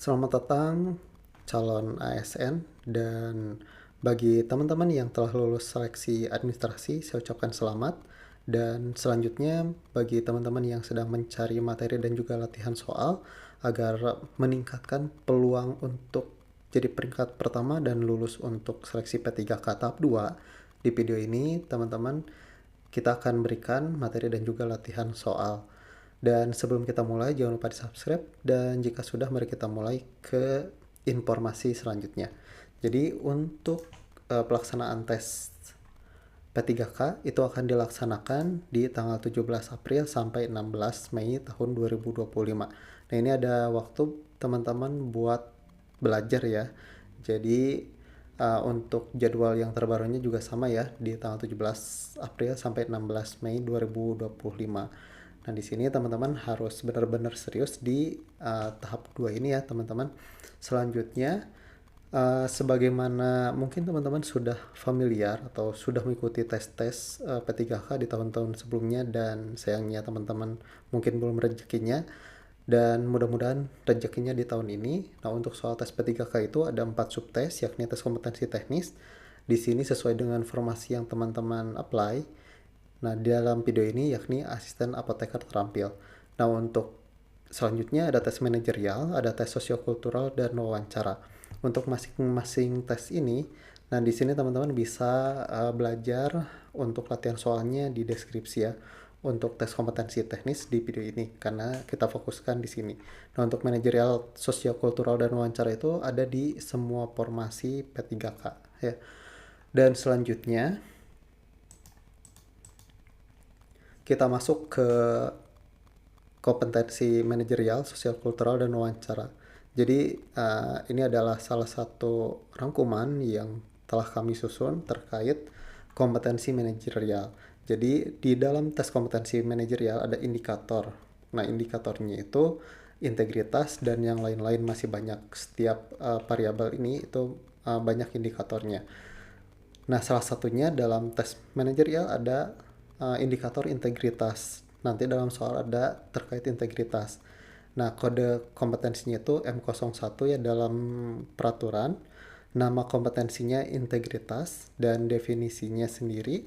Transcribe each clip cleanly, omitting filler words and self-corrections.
Selamat datang calon ASN dan bagi teman-teman yang telah lulus seleksi administrasi, saya ucapkan selamat. Dan selanjutnya bagi teman-teman yang sedang mencari materi dan juga latihan soal agar meningkatkan peluang untuk jadi peringkat pertama dan lulus untuk seleksi P3K tahap 2. Di video ini teman-teman kita akan berikan materi dan juga latihan soal. Dan sebelum kita mulai, jangan lupa di-subscribe. Dan jika sudah, mari kita mulai ke informasi selanjutnya. Jadi untuk pelaksanaan tes P3K itu akan dilaksanakan di tanggal 17 April sampai 16 Mei tahun 2025. Nah, ini ada waktu teman-teman buat belajar ya. Jadi untuk jadwal yang terbarunya juga sama ya, di tanggal 17 April sampai 16 Mei 2025. Nah, di sini teman-teman harus benar-benar serius di tahap 2 ini ya, teman-teman. Selanjutnya, sebagaimana mungkin teman-teman sudah familiar atau sudah mengikuti tes-tes P3K di tahun-tahun sebelumnya dan sayangnya teman-teman mungkin belum rezekinya dan mudah-mudahan rezekinya di tahun ini. Nah, untuk soal tes P3K itu ada 4 subtes, yakni tes kompetensi teknis. Di sini sesuai dengan formasi yang teman-teman apply. Nah, di dalam video ini yakni asisten apoteker terampil. Nah, untuk selanjutnya ada tes manajerial, ada tes sosiokultural, dan wawancara. Untuk masing-masing tes ini, nah di sini teman-teman bisa belajar untuk latihan soalnya di deskripsi ya. Untuk tes kompetensi teknis di video ini, karena kita fokuskan di sini. Nah, untuk manajerial, sosiokultural, dan wawancara itu ada di semua formasi P3K ya. Dan selanjutnya, kita masuk ke kompetensi manajerial, sosial kultural, dan wawancara. Jadi ini adalah salah satu rangkuman yang telah kami susun terkait kompetensi manajerial. Jadi di dalam tes kompetensi manajerial ada indikator. Nah, indikatornya itu integritas dan yang lain-lain masih banyak. Setiap variabel ini itu banyak indikatornya. Nah, salah satunya dalam tes manajerial ada indikator integritas. Nanti dalam soal ada terkait integritas. Nah, kode kompetensinya itu M01 ya dalam peraturan. Nama kompetensinya integritas dan definisinya sendiri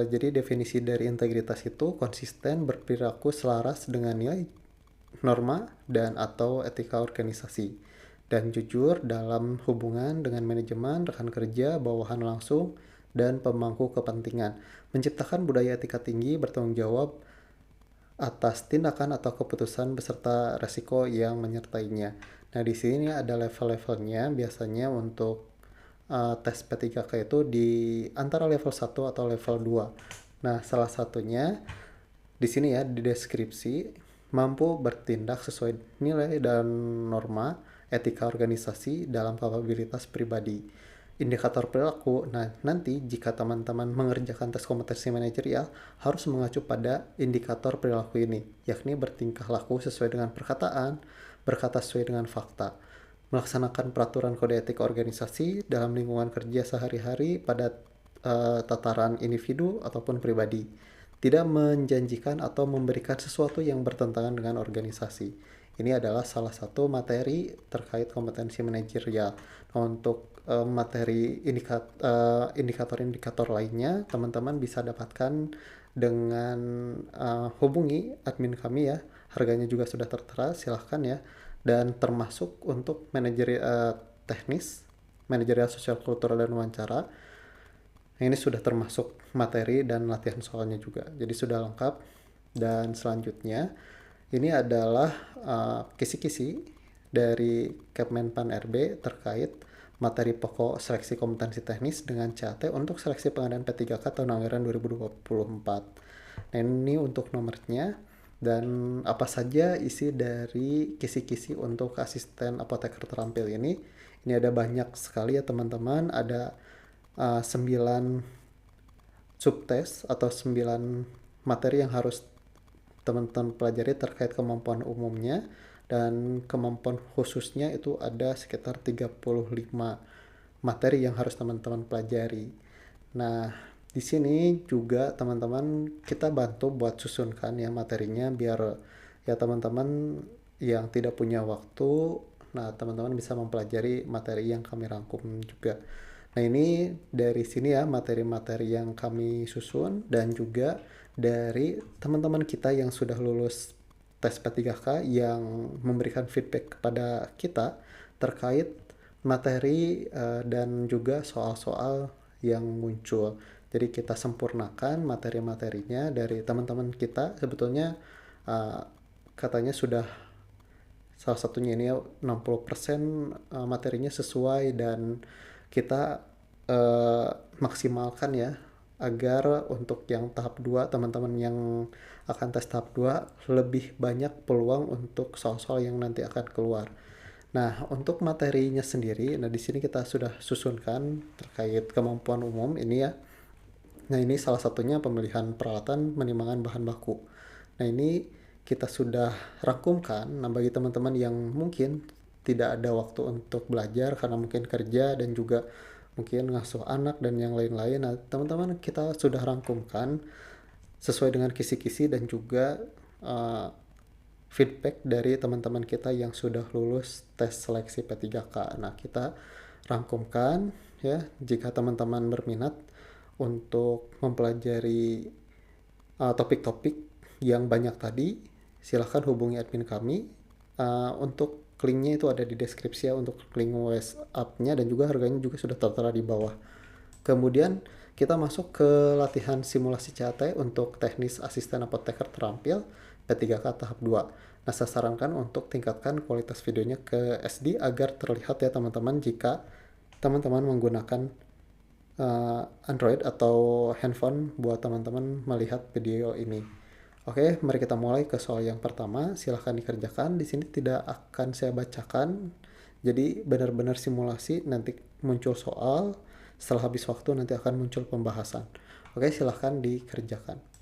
jadi definisi dari integritas itu konsisten berperilaku selaras dengan nilai norma dan atau etika organisasi dan jujur dalam hubungan dengan manajemen, rekan kerja, bawahan langsung, dan pemangku kepentingan. Menciptakan budaya etika tinggi, bertanggung jawab atas tindakan atau keputusan beserta resiko yang menyertainya. Nah, di sini ada level-levelnya. Biasanya untuk tes P3K itu di antara level 1 atau level 2. Nah, salah satunya di sini ya di deskripsi mampu bertindak sesuai nilai dan norma etika organisasi dalam kapabilitas pribadi. Indikator perilaku, nah nanti jika teman-teman mengerjakan tes kompetensi manajerial harus mengacu pada indikator perilaku ini, yakni bertingkah laku sesuai dengan perkataan, berkata sesuai dengan fakta, melaksanakan peraturan kode etik organisasi dalam lingkungan kerja sehari-hari pada tataran individu ataupun pribadi, tidak menjanjikan atau memberikan sesuatu yang bertentangan dengan organisasi. Ini adalah salah satu materi terkait kompetensi manajerial. Nah, untuk materi indikator-indikator lainnya, teman-teman bisa dapatkan dengan hubungi admin kami ya. Harganya juga sudah tertera, silahkan ya. Dan termasuk untuk manajerial teknis, manajerial sosial kultural dan wawancara. Ini sudah termasuk materi dan latihan soalnya juga. Jadi sudah lengkap. Dan selanjutnya ini adalah kisi-kisi dari Kepmenpan RB terkait materi pokok seleksi kompetensi teknis dengan CAT untuk seleksi pengadaan P3K tahun anggaran 2024. Nah, ini untuk nomornya dan apa saja isi dari kisi-kisi untuk asisten apoteker terampil ini. Ini ada banyak sekali ya teman-teman, ada 9 subtes atau 9 materi yang harus teman-teman pelajari terkait kemampuan umumnya dan kemampuan khususnya itu ada sekitar 35 materi yang harus teman-teman pelajari. Nah, di sini juga teman-teman kita bantu buat susunkan ya materinya biar ya teman-teman yang tidak punya waktu, nah teman-teman bisa mempelajari materi yang kami rangkum juga. Nah ini dari sini ya materi-materi yang kami susun dan juga dari teman-teman kita yang sudah lulus tes P3K yang memberikan feedback kepada kita terkait materi dan juga soal-soal yang muncul. Jadi kita sempurnakan materi-materinya dari teman-teman kita. Sebetulnya uh, katanya sudah salah satunya ini ya 60% materinya sesuai dan kita uh, maksimalkan ya agar untuk yang tahap 2 teman-teman yang akan tes tahap 2 lebih banyak peluang untuk soal-soal yang nanti akan keluar. Nah, untuk materinya sendiri, nah di sini kita sudah susunkan terkait kemampuan umum ini ya. Nah, ini salah satunya pemilihan peralatan penimbangan bahan baku. Nah, ini kita sudah rangkumkan. Nah, bagi teman-teman yang mungkin tidak ada waktu untuk belajar karena mungkin kerja dan juga mungkin ngasuh anak dan yang lain-lain. Nah, teman-teman kita sudah rangkumkan sesuai dengan kisi-kisi dan juga uh, feedback dari teman-teman kita yang sudah lulus tes seleksi P3K. Nah, kita rangkumkan ya jika teman-teman berminat untuk mempelajari topik-topik yang banyak tadi, silahkan hubungi admin kami. Untuk linknya itu ada di deskripsi ya, untuk link WhatsApp-nya dan juga harganya juga sudah tertera di bawah. Kemudian kita masuk ke latihan simulasi CAT untuk teknis asisten apoteker terampil P3K tahap 2. Nah, saya sarankan untuk tingkatkan kualitas videonya ke SD agar terlihat ya teman-teman jika teman-teman menggunakan Android atau handphone buat teman-teman melihat video ini. Oke, mari kita mulai ke soal yang pertama. Silahkan dikerjakan. Di sini tidak akan saya bacakan. Jadi benar-benar simulasi. Nanti muncul soal. Setelah habis waktu nanti akan muncul pembahasan. Oke, silahkan dikerjakan.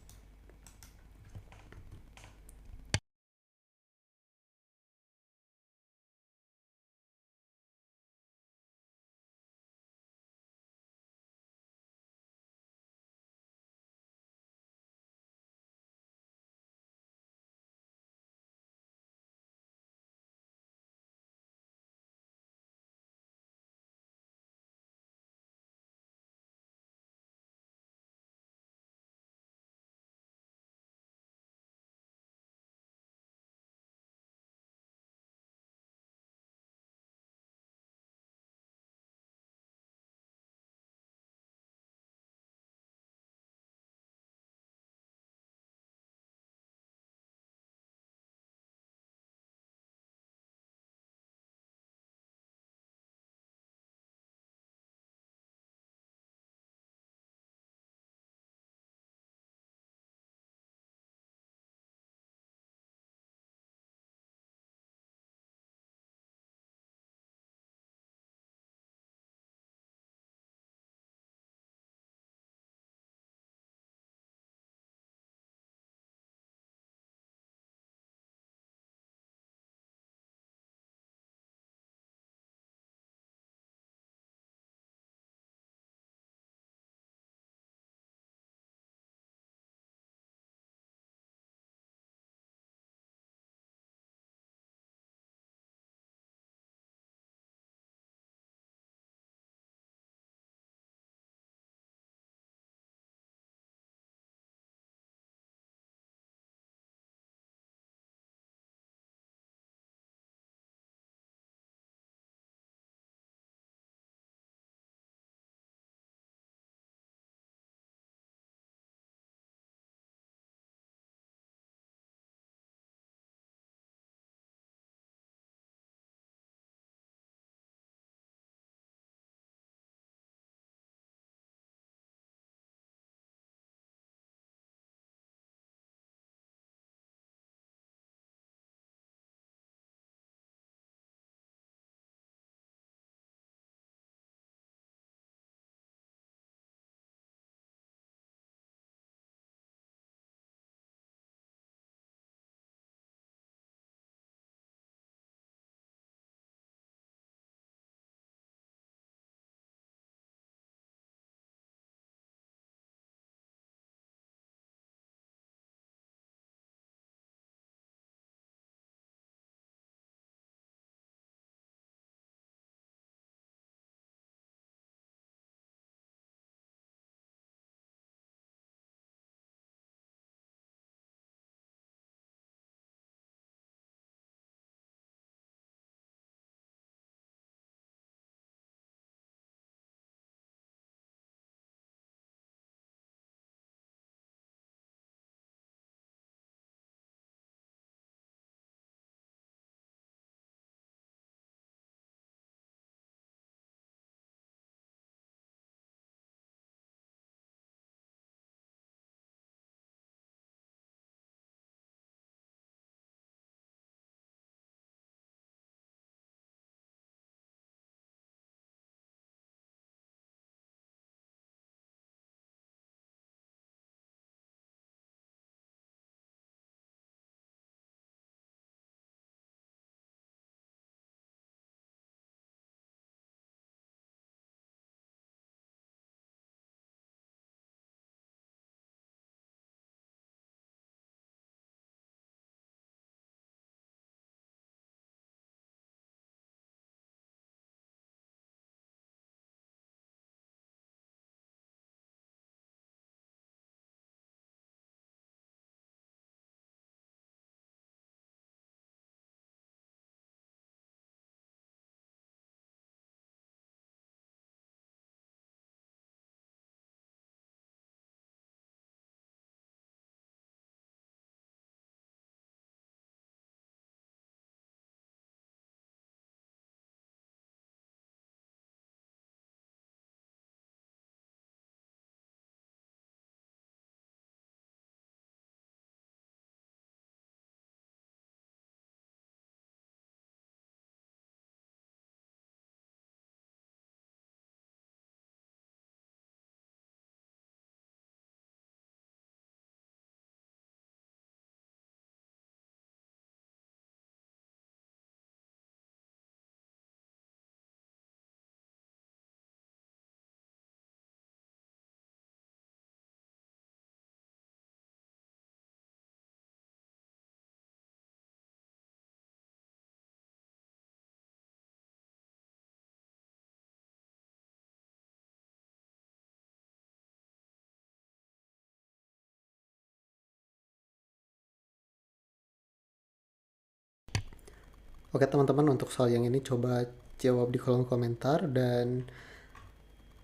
Oke teman-teman, untuk soal yang ini coba jawab di kolom komentar, dan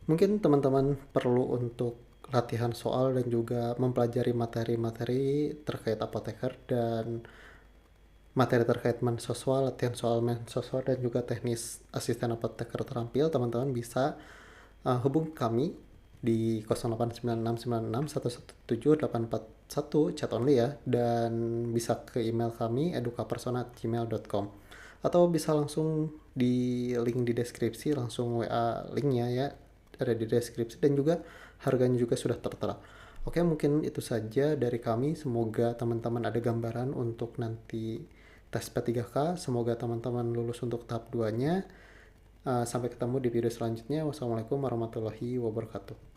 mungkin teman-teman perlu untuk latihan soal dan juga mempelajari materi-materi terkait apoteker dan materi terkait mensoswal, latihan soal mensoswal dan juga teknis asisten apoteker terampil. Teman-teman bisa hubungi kami di 089696117841 chat only ya, dan bisa ke email kami edukapersona@gmail.com, atau bisa langsung di link di deskripsi, langsung WA linknya ya, ada di deskripsi, dan juga harganya juga sudah tertera. Oke, mungkin itu saja dari kami. Semoga teman-teman ada gambaran untuk nanti tes P3K. Semoga teman-teman lulus untuk tahap 2-nya. Sampai ketemu di video selanjutnya. Wassalamualaikum warahmatullahi wabarakatuh.